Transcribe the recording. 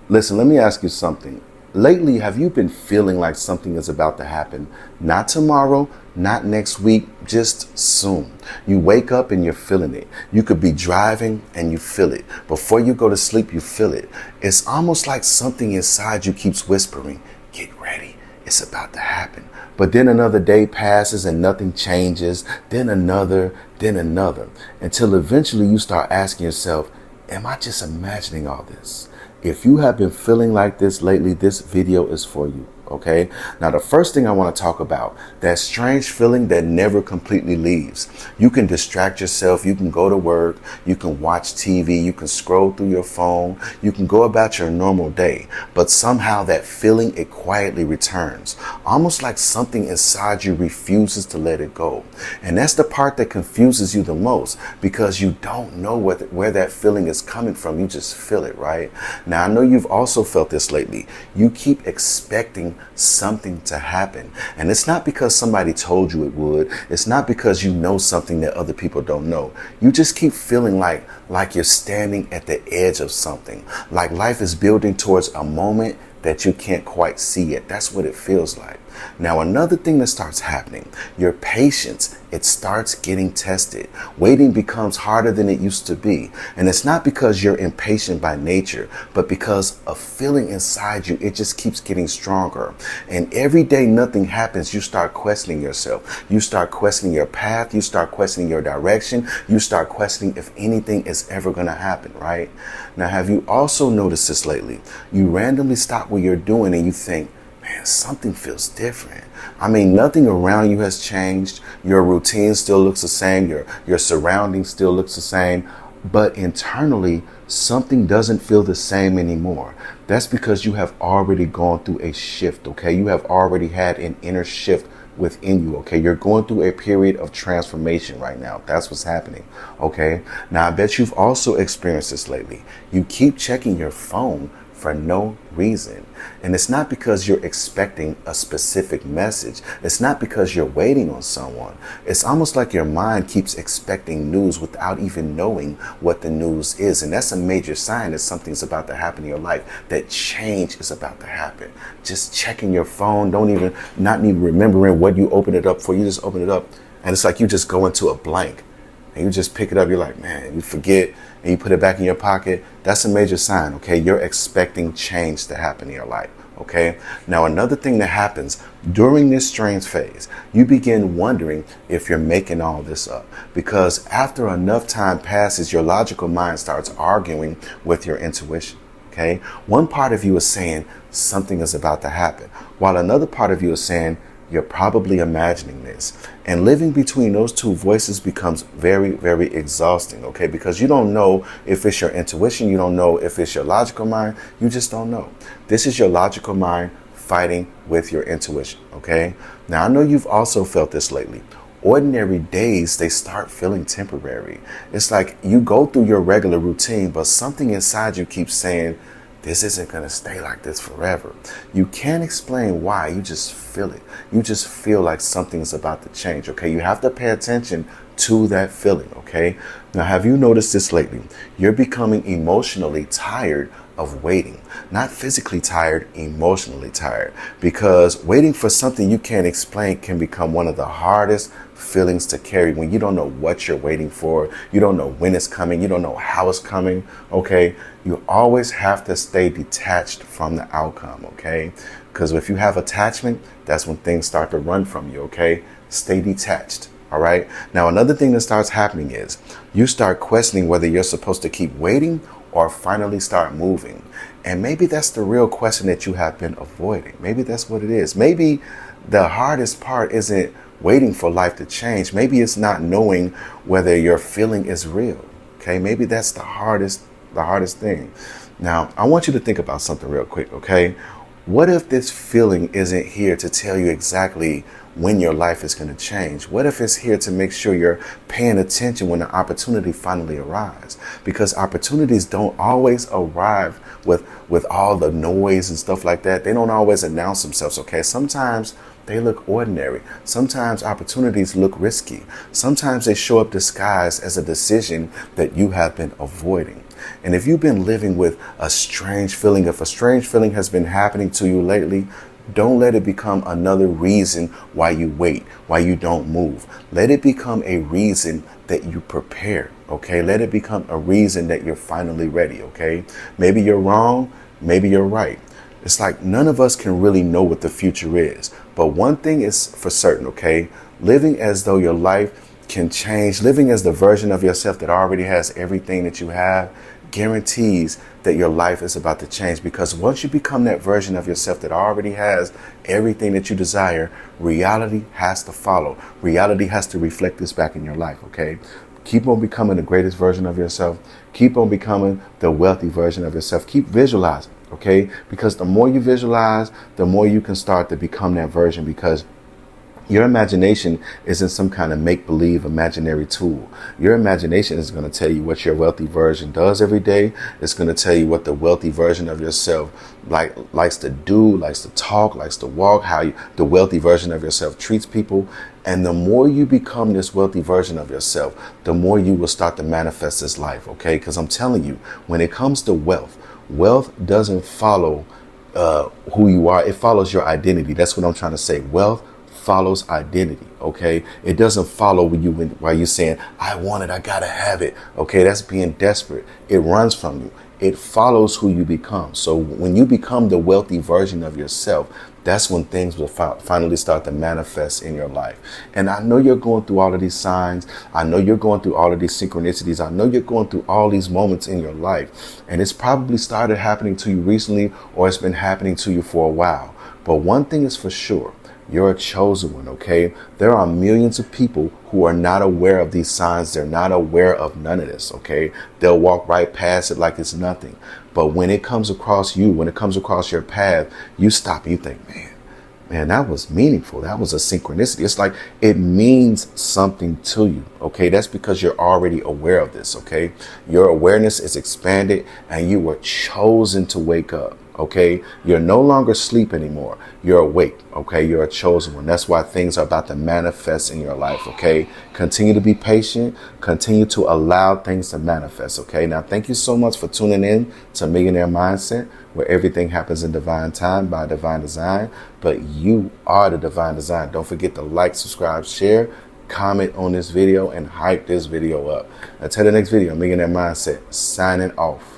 Listen, let me ask you something. Lately, have you been feeling like something is about to happen? Not tomorrow, not next week, just soon. You wake up and you're feeling it. You could be driving and you feel it. Before you go to sleep, you feel it. It's almost like something inside you keeps whispering, get ready. It's about to happen. But then another day passes and nothing changes. Then another, until eventually you start asking yourself, am I just imagining all this? If you have been feeling like this lately, this video is for you. Okay. Now, the first thing I want to talk about, that strange feeling that never completely leaves. You can distract yourself. You can go to work. You can watch TV. You can scroll through your phone. You can go about your normal day. But somehow that feeling, it quietly returns, almost like something inside you refuses to let it go. And that's the part that confuses you the most, because you don't know where that feeling is coming from. You just feel it, right? Now, I know you've also felt this lately. You keep expecting something to happen. And it's not because somebody told you it would. It's not because you know something that other people don't know. You just keep feeling like you're standing at the edge of something, like life is building towards a moment that you can't quite see yet. That's what it feels like. Now, another thing that starts happening, your patience, it starts getting tested. Waiting becomes harder than it used to be. And it's not because you're impatient by nature, but because a feeling inside you, it just keeps getting stronger. And every day nothing happens, you start questioning yourself. You start questioning your path. You start questioning your direction. You start questioning if anything is ever going to happen, right? Now, have you also noticed this lately? You randomly stop what you're doing and you think, man, something feels different. I mean, nothing around you has changed. Your routine still looks the same. Your surroundings still looks the same. But internally, something doesn't feel the same anymore. That's because you have already gone through a shift, okay? You have already had an inner shift within you, okay? You're going through a period of transformation right now. That's what's happening, okay? Now, I bet you've also experienced this lately. You keep checking your phone for no reason. And it's not because you're expecting a specific message. It's not because you're waiting on someone. It's almost like your mind keeps expecting news without even knowing what the news is. And that's a major sign that something's about to happen in your life, that change is about to happen. Just checking your phone, not even remembering what you open it up for. You just open it up and it's like you just go into a blank. And you just pick it up, you're like, man, you forget, and you put it back in your pocket. That's a major sign, okay? You're expecting change to happen in your life, okay? Now, another thing that happens during this strange phase, you begin wondering if you're making all this up. Because after enough time passes, your logical mind starts arguing with your intuition, okay? One part of you is saying something is about to happen, while another part of you is saying, you're probably imagining this. And living between those two voices becomes very, very exhausting, okay? Because you don't know if it's your intuition. You don't know if it's your logical mind. You just don't know. This is your logical mind fighting with your intuition, okay? Now, I know you've also felt this lately. Ordinary days, they start feeling temporary. It's like you go through your regular routine, but something inside you keeps saying, this isn't going to stay like this forever. You can't explain why. You just feel it. You just feel like something's about to change. Okay. You have to pay attention to that feeling. Okay. Now, have you noticed this lately? You're becoming emotionally tired of waiting, not physically tired, emotionally tired, because waiting for something you can't explain can become one of the hardest feelings to carry when you don't know what you're waiting for. You don't know when it's coming. You don't know how it's coming. Okay. You always have to stay detached from the outcome. Okay. Because if you have attachment, that's when things start to run from you. Okay. Stay detached. All right. Now, another thing that starts happening is you start questioning whether you're supposed to keep waiting or finally start moving. And maybe that's the real question that you have been avoiding. Maybe that's what it is. Maybe the hardest part isn't waiting for life to change. Maybe it's not knowing whether your feeling is real. Okay. Maybe that's the hardest thing. Now, I want you to think about something real quick. Okay. What if this feeling isn't here to tell you exactly when your life is going to change? What if it's here to make sure you're paying attention when the opportunity finally arrives? Because opportunities don't always arrive with all the noise and stuff like that. They don't always announce themselves, okay? Sometimes they look ordinary. Sometimes opportunities look risky. Sometimes they show up disguised as a decision that you have been avoiding. And if you've been living with a strange feeling, if a strange feeling has been happening to you lately, don't let it become another reason why you wait, why you don't move. Let it become a reason that you prepare, okay? Let it become a reason that you're finally ready, okay? Maybe you're wrong, maybe you're right. It's like none of us can really know what the future is. But one thing is for certain, okay? Living as though your life can change, living as the version of yourself that already has everything that you have, guarantees that your life is about to change. Because once you become that version of yourself that already has everything that you desire, reality has to follow. Reality has to reflect this back in your life, okay? Keep on becoming the greatest version of yourself. Keep on becoming the wealthy version of yourself. Keep visualizing, okay? Because the more you visualize, the more you can start to become that version, because your imagination isn't some kind of make-believe imaginary tool. Your imagination is going to tell you what your wealthy version does every day. It's going to tell you what the wealthy version of yourself likes to do, likes to talk, likes to walk, how the wealthy version of yourself treats people. And the more you become this wealthy version of yourself, the more you will start to manifest this life, okay? Because I'm telling you, when it comes to wealth, wealth doesn't follow who you are. It follows your identity. That's what I'm trying to say. Wealth follows identity, okay? It doesn't follow while you're saying, I want it, I gotta have it, okay? That's being desperate. It runs from you. It follows who you become. So when you become the wealthy version of yourself, that's when things will finally start to manifest in your life. And I know you're going through all of these signs. I know you're going through all of these synchronicities. I know you're going through all these moments in your life. And it's probably started happening to you recently, or it's been happening to you for a while. But one thing is for sure. You're a chosen one, okay? There are millions of people who are not aware of these signs. They're not aware of none of this, okay? They'll walk right past it like it's nothing. But when it comes across you, when it comes across your path, you stop and you think, man, that was meaningful. That was a synchronicity. It's like it means something to you, okay? That's because you're already aware of this, okay? Your awareness is expanded and you were chosen to wake up. Okay, you're no longer asleep anymore. You're awake. Okay, you're a chosen one. That's why things are about to manifest in your life. Okay, continue to be patient. Continue to allow things to manifest. Okay, now thank you so much for tuning in to Millionaire Mindset, where everything happens in divine time by divine design. But you are the divine design. Don't forget to like, subscribe, share, comment on this video, and hype this video up. Until the next video, Millionaire Mindset signing off.